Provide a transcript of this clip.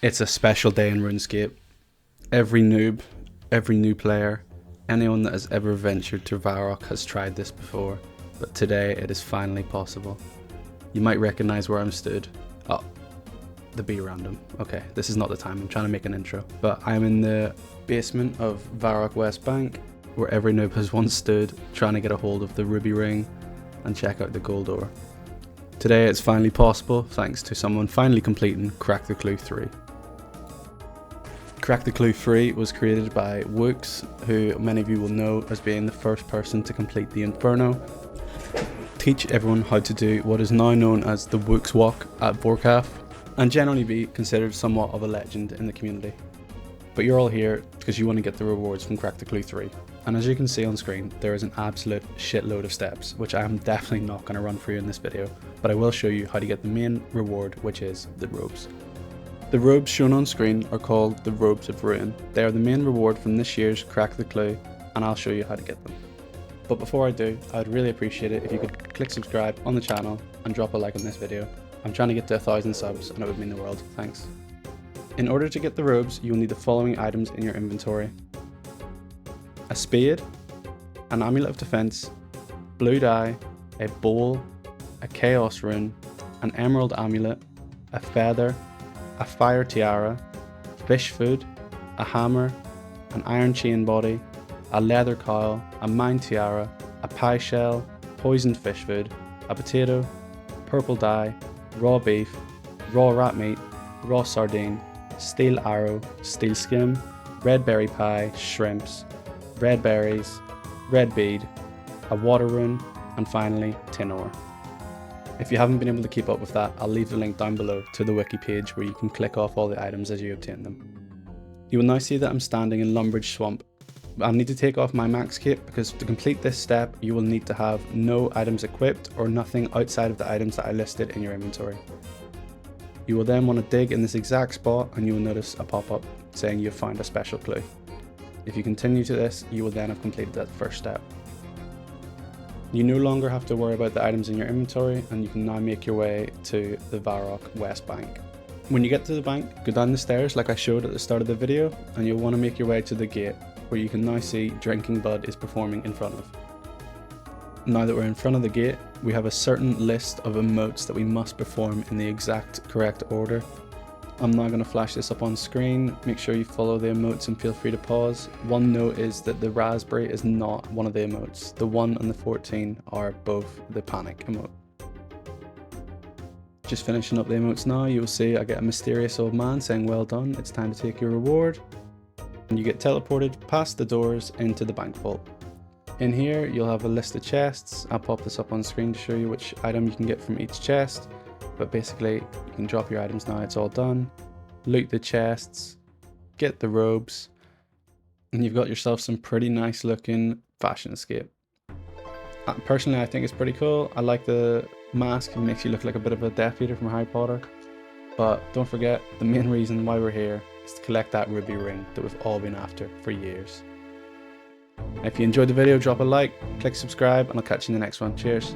It's a special day in RuneScape. Every noob, every new player, anyone that has ever ventured to Varrock has tried this before, but today it is finally possible. You might recognize where I'm stood. Oh, the B random. Okay, this is not the time, I'm trying to make an intro. But I'm in the basement of Varrock West Bank, where every noob has once stood, trying to get a hold of the ruby ring and check out the gold ore. Today it's finally possible, thanks to someone finally completing Crack the Clue 3. Crack the Clue 3 was created by Woox, who many of you will know as being the first person to complete the Inferno, teach everyone how to do what is now known as the Woox walk at Vorkaf, and generally be considered somewhat of a legend in the community. But you're all here because you want to get the rewards from Crack the Clue 3, and as you can see on screen, there is an absolute shitload of steps, which I am definitely not going to run through in this video, but I will show you how to get the main reward, which is the robes. The robes shown on screen are called the Robes of Ruin. They are the main reward from this year's Crack the Clue, and I'll show you how to get them. But before I do, I would really appreciate it if you could click subscribe on the channel and drop a like on this video. I'm trying to get to 1,000 subs and it would mean the world, thanks. In order to get the robes, you will need the following items in your inventory: a spade, an amulet of defense, blue dye, a bowl, a chaos rune, an emerald amulet, a feather, a fire tiara, fish food, a hammer, an iron chain body, a leather cowl, a mine tiara, a pie shell, poisoned fish food, a potato, purple dye, raw beef, raw rat meat, raw sardine, steel arrow, steel skim, red berry pie, shrimps, red berries, red bead, a water rune, and finally tin ore. If you haven't been able to keep up with that, I'll leave the link down below to the wiki page where you can click off all the items as you obtain them. You will now see that I'm standing in Lumbridge Swamp. I'll need to take off my max cape because to complete this step you will need to have no items equipped or nothing outside of the items that I listed in your inventory. You will then want to dig in this exact spot and you will notice a pop-up saying you've found a special clue. If you continue to this, you will then have completed that first step. You no longer have to worry about the items in your inventory and you can now make your way to the Varrock West Bank. When you get to the bank, go down the stairs like I showed at the start of the video and you'll want to make your way to the gate where you can now see Drinking Bud is performing in front of. Now that we're in front of the gate, we have a certain list of emotes that we must perform in the exact correct order. I'm now going to flash this up on screen. Make sure you follow the emotes and feel free to pause. One note is that the raspberry is not one of the emotes. The 1 and the 14 are both the panic emote. Just finishing up the emotes now, you'll see I get a mysterious old man saying well done, it's time to take your reward. And you get teleported past the doors into the bank vault. In here you'll have a list of chests. I'll pop this up on screen to show you which item you can get from each chest. But basically, you can drop your items now, it's all done. Loot the chests, get the robes, and you've got yourself some pretty nice looking fashion escape. Personally, I think it's pretty cool. I like the mask, it makes you look like a bit of a Death Eater from Harry Potter. But don't forget, the main reason why we're here is to collect that ruby ring that we've all been after for years. If you enjoyed the video, drop a like, click subscribe, and I'll catch you in the next one. Cheers.